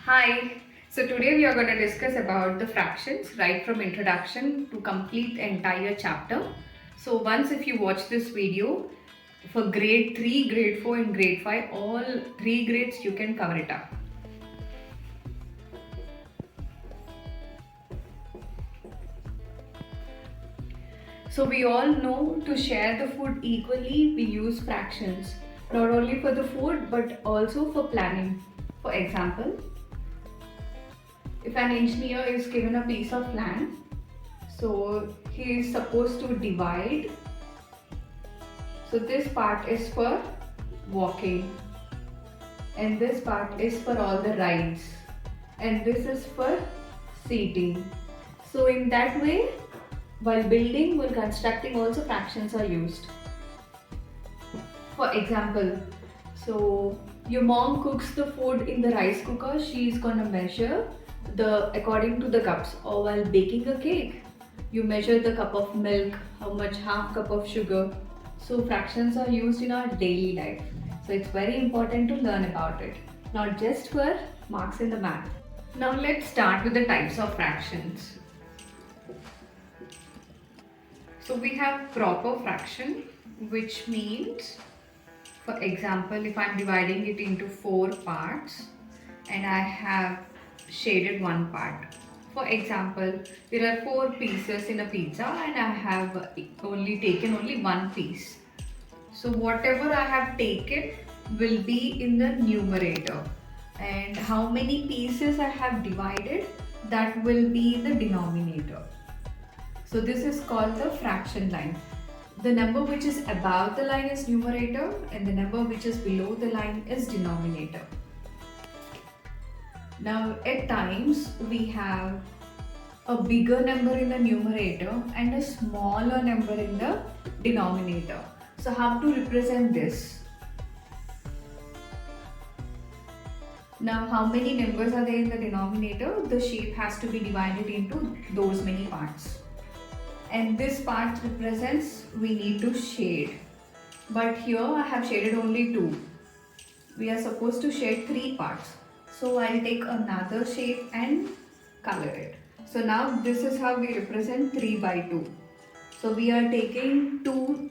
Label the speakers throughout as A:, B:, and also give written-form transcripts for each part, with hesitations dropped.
A: Hi. So today we are going to discuss about the fractions right from introduction to complete entire chapter. So once if you watch this video for grade 3, grade 4 and grade 5, all three grades you can cover it up. So we all know to share the food equally we use fractions, not only for the food but also for planning. For example, if an engineer is given a piece of land, so he is supposed to divide. So this part is for walking, and this part is for all the rides, and this is for seating. So in that way, while building, while constructing, also fractions are used. For example, so your mom cooks the food in the rice cooker, she is gonna measure the according to the cups. Or while baking a cake, you measure the cup of milk, how much half cup of sugar. So fractions are used in our daily life. So it's very important to learn about it, not just for marks in the math. Now let's start with the types of fractions. So we have proper fraction, which means, for example, if I'm dividing it into 4 parts and I have shaded one part. For example, there are 4 pieces in a pizza and I have only taken only one piece. So whatever I have taken will be in the numerator, and how many pieces I have divided, that will be in the denominator. So this is called the fraction line. The number which is above the line is numerator and the number which is below the line is denominator. Now at times we have a bigger number in the numerator and a smaller number in the denominator. So how to represent this? Now how many numbers are there in the denominator? The shape has to be divided into those many parts. And this part represents we need to shade. But here I have shaded only 2. We are supposed to shade 3 parts. So I'll take another shape and color it. So now this is how we represent 3 by 2. So we are taking 2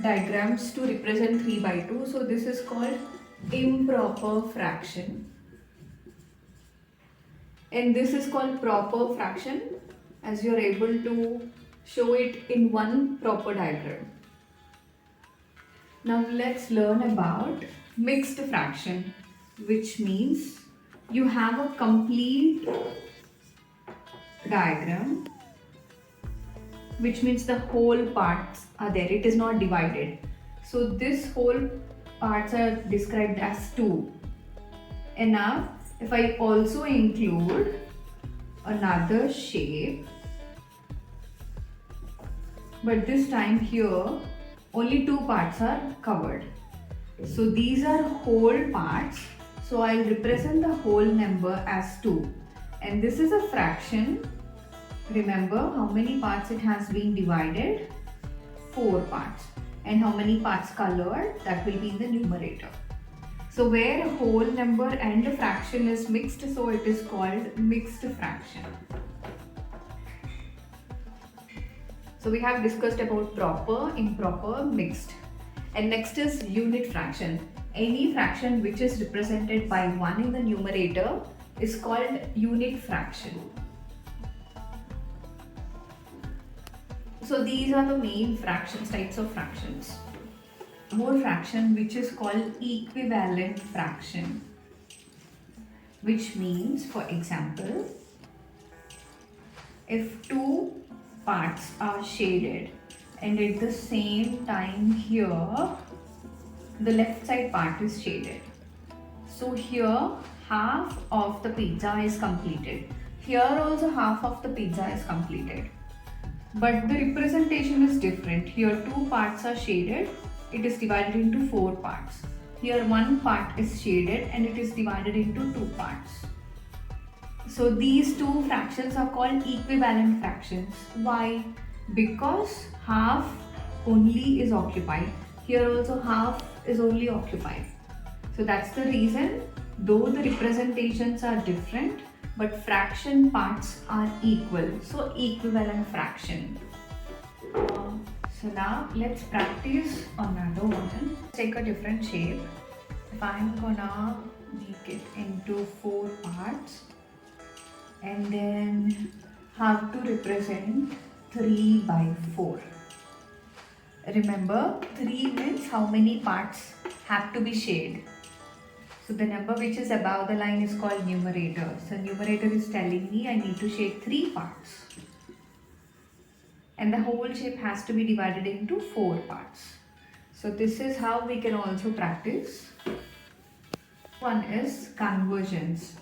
A: diagrams to represent 3 by 2. So this is called improper fraction. And this is called proper fraction, as you are able to show it in one proper diagram. Now let's learn about mixed fraction, which means you have a complete diagram, which means the whole parts are there, it is not divided. So this whole parts are described as 2. And now if I also include another shape, but this time here only 2 parts are covered. So these are whole parts. So I'll represent the whole number as 2. And this is a fraction. Remember how many parts it has been divided? 4 parts. And how many parts colored? That will be in the numerator. So where a whole number and a fraction is mixed, so it is called mixed fraction. So we have discussed about proper, improper, mixed. And next is unit fraction. Any fraction which is represented by 1 in the numerator is called unit fraction. So these are the main fractions, types of fractions. More fraction which is called equivalent fraction, which means, for example, if 2 parts are shaded and at the same time here the left side part is shaded. So here half of the pizza is completed. Here also half of the pizza is completed. But the representation is different. Here 2 parts are shaded. It is divided into 4 parts. Here 1 part is shaded and it is divided into 2 parts. So these 2 fractions are called equivalent fractions. Why? Because half only is occupied. Here also half is only occupied. So that's the reason though the representations are different, but fraction parts are equal. So equivalent fraction. So now let's practice another one. Take a different shape. If I'm gonna make it into 4 parts and then have to represent 3 by 4. Remember, 3 means how many parts have to be shared. So the number which is above the line is called numerator. So numerator is telling me I need to shade 3 parts. And the whole shape has to be divided into 4 parts. So this is how we can also practice. One is conversions.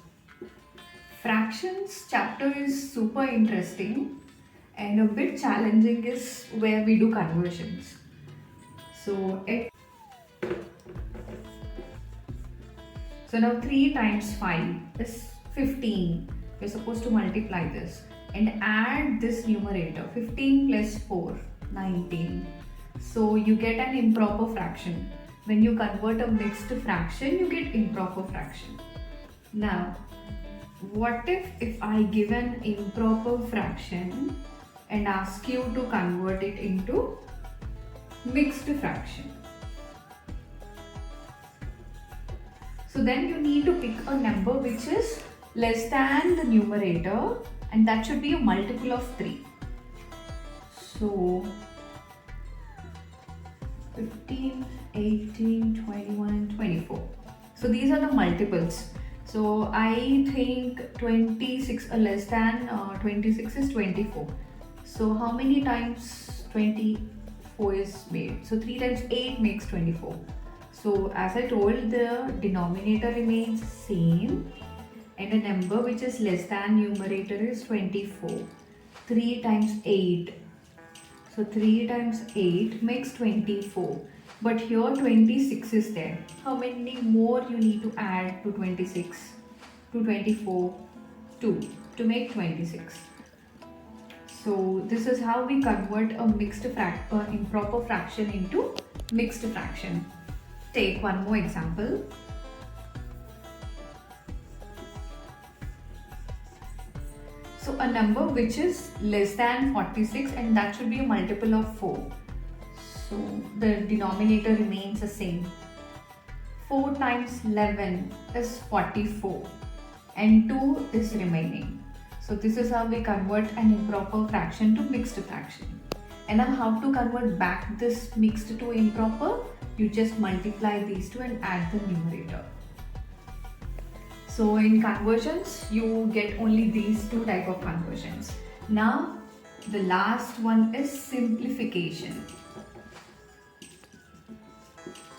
A: Fractions chapter is super interesting and a bit challenging is where we do conversions. So now 3 times 5 is 15. We're supposed to multiply this and add this numerator. 15 plus 4, 19. So you get an improper fraction. When you convert a mixed fraction, you get improper fraction. Now, what if I give an improper fraction and ask you to convert it into mixed fraction? So then you need to pick a number which is less than the numerator, and that should be a multiple of 3. So 15, 18, 21, 24. So these are the multiples. So I think 26 less than 26 is 24. So how many times 24 is made? So 3 times 8 makes 24. So as I told, the denominator remains same and a number which is less than numerator is 24. 3 times 8. So 3 times 8 makes 24. But here 26 is there. How many more you need to add to 26? To 24? 2 to make 26. So this is how we convert a improper fraction into mixed fraction. Take one more example. So a number which is less than 46 and that should be a multiple of 4. So the denominator remains the same. 4 times 11 is 44 and 2 is remaining. So this is how we convert an improper fraction to mixed fraction. And now how to convert back this mixed to improper? You just multiply these two and add the numerator. So in conversions, you get only these 2 type of conversions. Now the last one is simplification.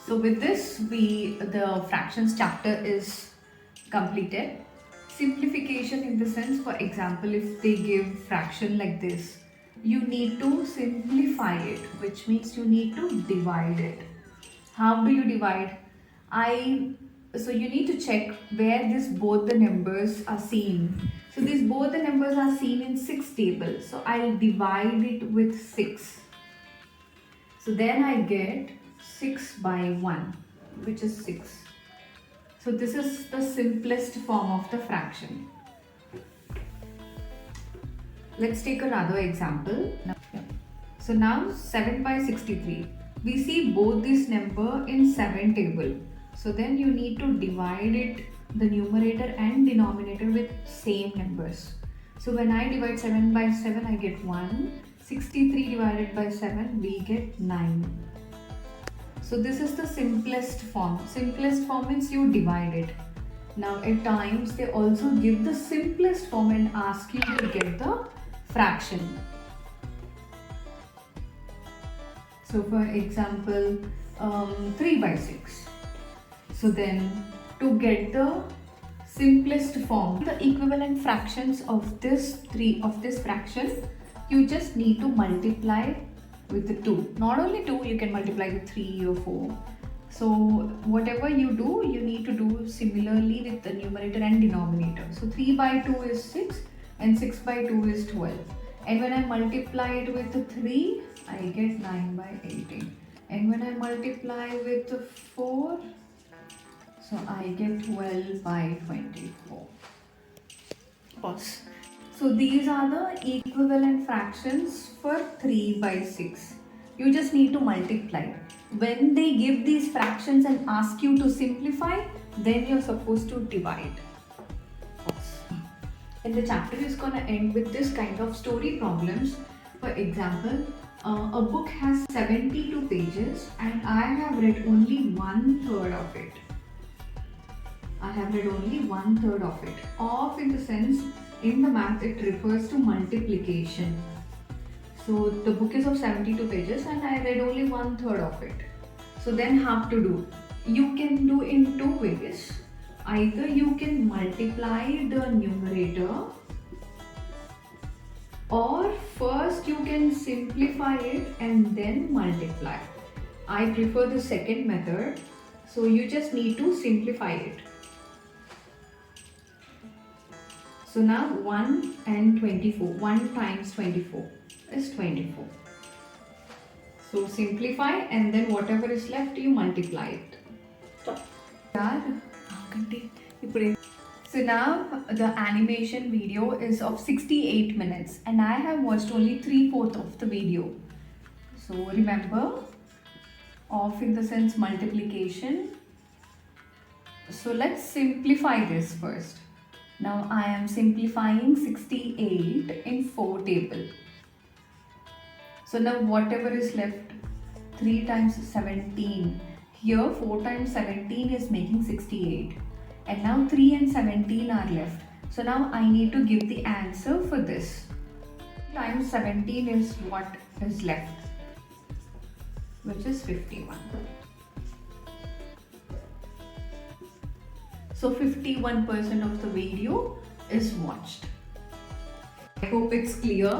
A: So with this, the fractions chapter is completed. Simplification in the sense, for example, if they give fraction like this, you need to simplify it, which means you need to divide it. How do you divide? So you need to check where both the numbers are seen. So these both the numbers are seen in 6 tables. So I'll divide it with 6. So then I get 6 by 1, which is 6. So this is the simplest form of the fraction. Let's take another example. So now 7 by 63. We see both this number in 7 table. So then you need to divide it, the numerator and denominator, with same numbers. So when I divide 7 by 7, I get 1. 63 divided by 7, we get 9. So this is the simplest form. Simplest form means you divide it. Now at times they also give the simplest form and ask you to get the fraction. So for example, 3 by 6. So then to get the simplest form, the equivalent fractions of this fraction, you just need to multiply with the 2. Not only 2, you can multiply with 3 or 4. So whatever you do, you need to do similarly with the numerator and denominator. So 3 by 2 is 6 and 6 by 2 is 12. And when I multiply it with 3, I get 9 by 18. And when I multiply with 4, So I get 12 by 24. Pause. So these are the equivalent fractions for 3 by 6. You just need to multiply. When they give these fractions and ask you to simplify, then you're supposed to divide. And the chapter is going to end with this kind of story problems. For example, a book has 72 pages and I have read only one third of it. I have read only one third of it. Of in the sense, in the math, it refers to multiplication. So the book is of 72 pages and I read only one third of it. So then how to do? You can do in two ways. Either you can multiply the numerator, or first you can simplify it and then multiply. I prefer the second method. So you just need to simplify it. So now 1 and 24. 1 times 24 is 24. So simplify and then whatever is left you multiply it. Stop. So now the animation video is of 68 minutes and I have watched only 3/4 of the video. So remember, of in the sense multiplication. So let's simplify this first. Now I am simplifying 68 in 4 table. So now whatever is left, 3 times 17. Here 4 times 17 is making 68. And now 3 and 17 are left. So now I need to give the answer for this. 3 times 17 is what is left, which is 51. So 51% of the video is watched. I hope it's clear.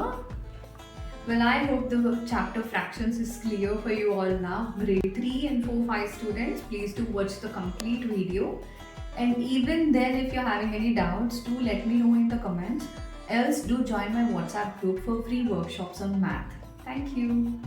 A: Well, I hope the chapter fractions is clear for you all now. Grade 3 and 4-5 students, please do watch the complete video. And even then, if you're having any doubts, do let me know in the comments. Else, do join my WhatsApp group for free workshops on math. Thank you.